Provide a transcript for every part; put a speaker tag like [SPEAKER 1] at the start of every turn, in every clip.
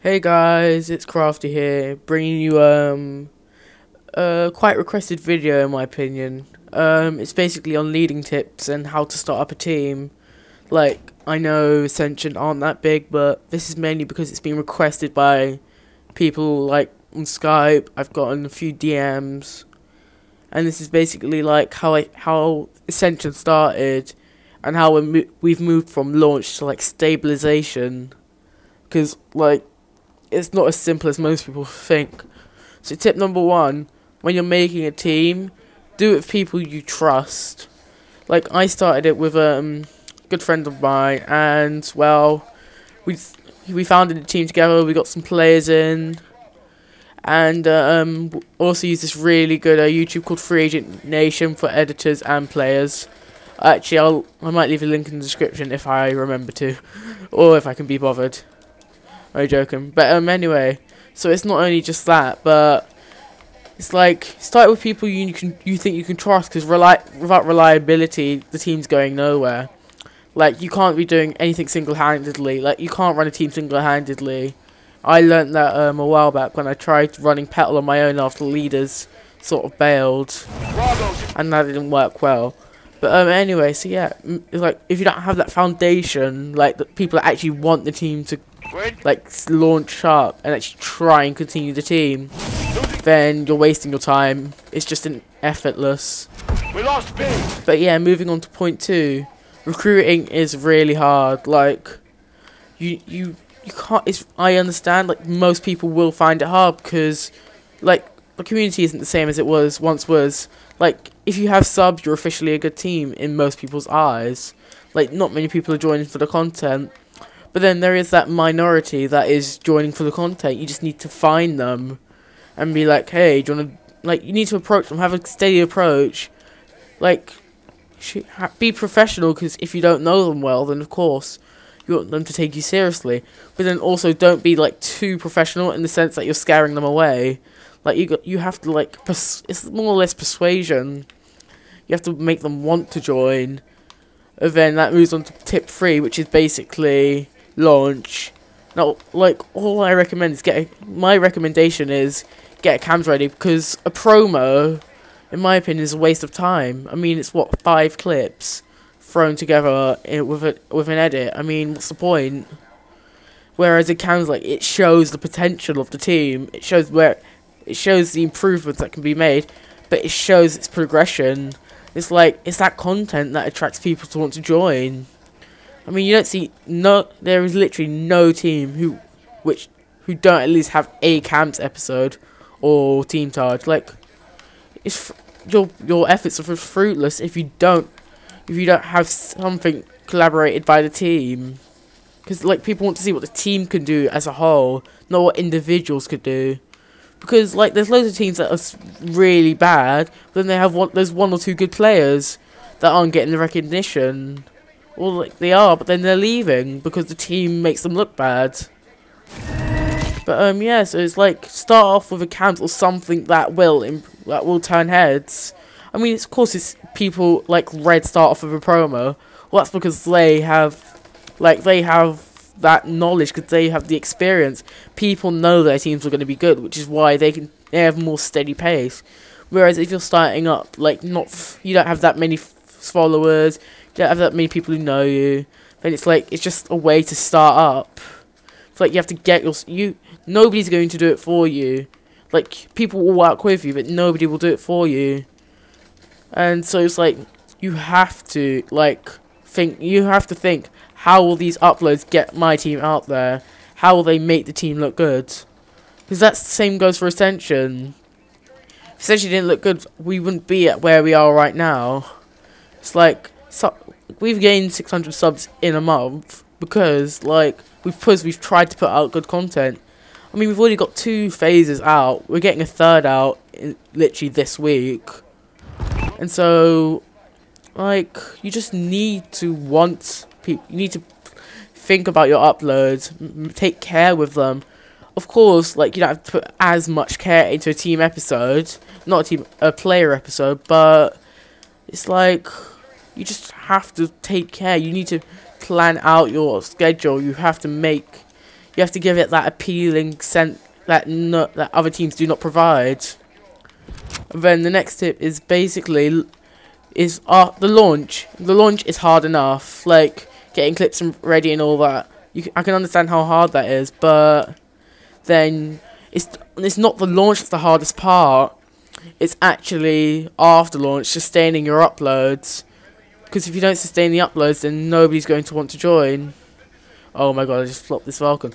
[SPEAKER 1] Hey guys, it's Crafty here, bringing you a quite requested video in my opinion. It's basically on leading tips and how to start up a team. Like, I know Ascension aren't that big, but this is mainly because it's been requested by people like on Skype. I've gotten a few DMs, and this is basically like how Ascension started, and how we've moved from launch to like stabilization. Because like it's not as simple as most people think. So tip number one, when you're making a team, do it with people you trust. Like, I started it with a good friend of mine, and well, we founded a team together. We got some players in, and also use this really good YouTube called Free Agent Nation for editors and players. Actually, I might leave a link in the description if I remember to, or if I can be bothered. I'm joking. But anyway, so it's not only just that, but it's like start with people you think you can trust, because without reliability, the team's going nowhere. Like, you can't be doing anything single-handedly. Like, you can't run a team single-handedly. I learnt that a while back when I tried running Petal on my own after leaders sort of bailed, and that didn't work well. But anyway, so yeah, it's like if you don't have that foundation, like that people actually want the team to like launch up and actually try and continue the team, then you're wasting your time. It's just an effortless.
[SPEAKER 2] We lost B.
[SPEAKER 1] But yeah, moving on to point two, recruiting is really hard. Like you can't. I understand. Like, most people will find it hard because like the community isn't the same as it once was. Like, if you have subs, you're officially a good team in most people's eyes. Like, not many people are joining for the content. But then there is that minority that is joining for the content. You just need to find them and be like, hey, do you want to... Like, you need to approach them, have a steady approach. Like, be professional, because if you don't know them well, then of course you want them to take you seriously. But then also don't be, like, too professional in the sense that you're scaring them away. Like, you have to, like, it's more or less persuasion. You have to make them want to join. And then that moves on to tip 3, which is basically launch. Now, like, all I recommend is my recommendation is get cams ready, because a promo, in my opinion, is a waste of time. I mean, it's what, 5 clips thrown together with an edit. I mean, what's the point? Whereas it cams, like, it shows the potential of the team. It shows the improvements that can be made, but it shows its progression. It's like, it's that content that attracts people to want to join. I mean, you don't see there is literally no team who don't at least have a camps episode or team charge. Like, it's your efforts are fruitless if you don't have something collaborated by the team. Because, like, people want to see what the team can do as a whole, not what individuals could do. Because, like, there's loads of teams that are really bad, but then there's one or two good players that aren't getting the recognition. Or, like, they are, but then they're leaving because the team makes them look bad. But, yeah, so it's like, start off with a camp or something that will turn heads. I mean, of course, it's people like Red start off with a promo. Well, that's because they have that knowledge, because they have the experience. People know their teams are going to be good, which is why they have more steady pace. Whereas if you're starting up, like, you don't have that many followers, you don't have that many people who know you, then it's like, it's just a way to start up. It's like you have to get nobody's going to do it for you. Like, people will work with you, but nobody will do it for you. And so it's like, you have to think, how will these uploads get my team out there? How will they make the team look good? Because that same goes for Ascension. If Ascension didn't look good, we wouldn't be at where we are right now. It's like, we've gained 600 subs in a month because, like, we've tried to put out good content. I mean, we've already got 2 phases out. We're getting a 3rd out literally this week. And so, like, you just need to you need to think about your uploads, take care with them. Of course, like, you don't have to put as much care into a team episode, not a player episode, but it's like, you just have to take care. You need to plan out your schedule. You have to you have to give it that appealing scent that that other teams do not provide. And then the next tip is basically the launch. The launch is hard enough, like getting clips ready and all that. I can understand how hard that is, but then it's not the launch that's the hardest part. It's actually after launch, sustaining your uploads. Because if you don't sustain the uploads, then nobody's going to want to join. Oh my god, I just flopped this Falcon.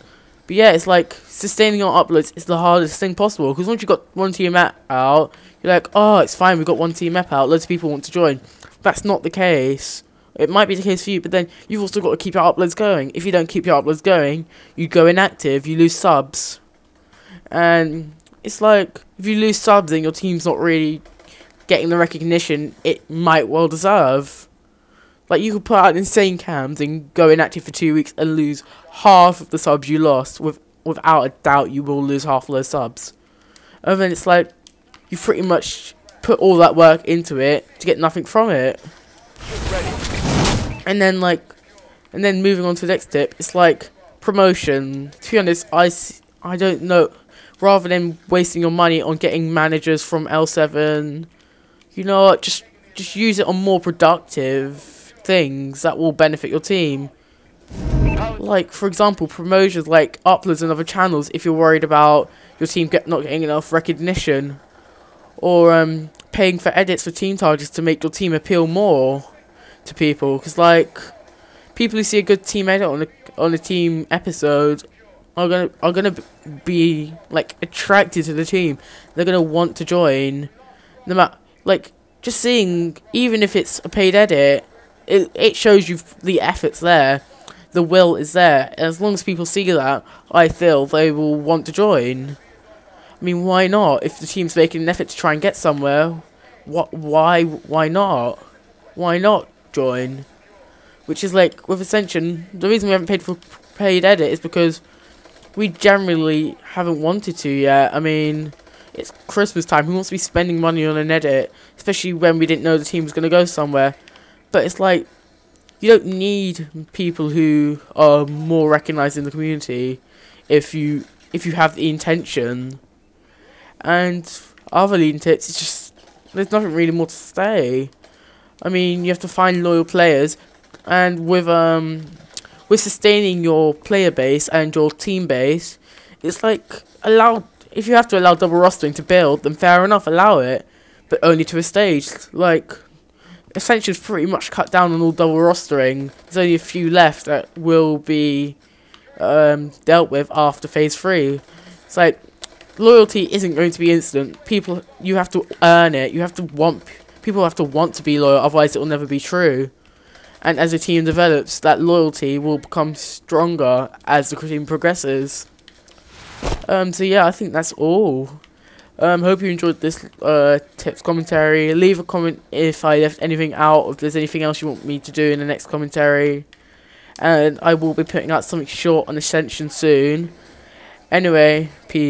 [SPEAKER 1] But yeah, it's like sustaining your uploads is the hardest thing possible. Because once you've got one team map out, you're like, oh, it's fine, we've got one team map out, loads of people want to join. That's not the case. It might be the case for you, but then you've also got to keep your uploads going. If you don't keep your uploads going, you go inactive, you lose subs. And it's like, if you lose subs and your team's not really getting the recognition it might well deserve. Like, you could put out insane cams and go inactive for 2 weeks and lose half of the subs you lost. Without a doubt, you will lose half of those subs. And then it's like, you pretty much put all that work into it to get nothing from it. And then moving on to the next tip, it's like promotion. To be honest, I don't know. Rather than wasting your money on getting managers from L7, you know what, just use it on more productive things that will benefit your team. Like, for example, promotions like uploads on other channels if you're worried about your team not getting enough recognition. Or paying for edits for team targets to make your team appeal more to people. Because, like, people who see a good team edit on a team episode are gonna be like attracted to the team. They're gonna want to join. No matter, like, just seeing, even if it's a paid edit, it shows you the effort's there, the will is there. And as long as people see that, I feel they will want to join. I mean, why not? If the team's making an effort to try and get somewhere, why not? Why not join? Which is like with Ascension, the reason we haven't paid for paid edit is because we generally haven't wanted to yet. I mean, it's Christmas time. Who wants to be spending money on an edit? Especially when we didn't know the team was going to go somewhere. But it's like, you don't need people who are more recognised in the community if you have the intention. And other leading tips, it's just, there's nothing really more to say. I mean, you have to find loyal players. And with sustaining your player base and your team base, it's like, if you have to allow double rostering to build, then fair enough, allow it, but only to a stage. Like, Ascension's pretty much cut down on all double rostering. There's only a few left that will be dealt with after phase 3. It's like, loyalty isn't going to be instant. You have to earn it. People have to want to be loyal, otherwise it will never be true. And as the team develops, that loyalty will become stronger as the team progresses. So yeah, I think that's all. Hope you enjoyed this tips commentary. Leave a comment if I left anything out, if there's anything else you want me to do in the next commentary. And I will be putting out something short on Ascension soon. Anyway, peace.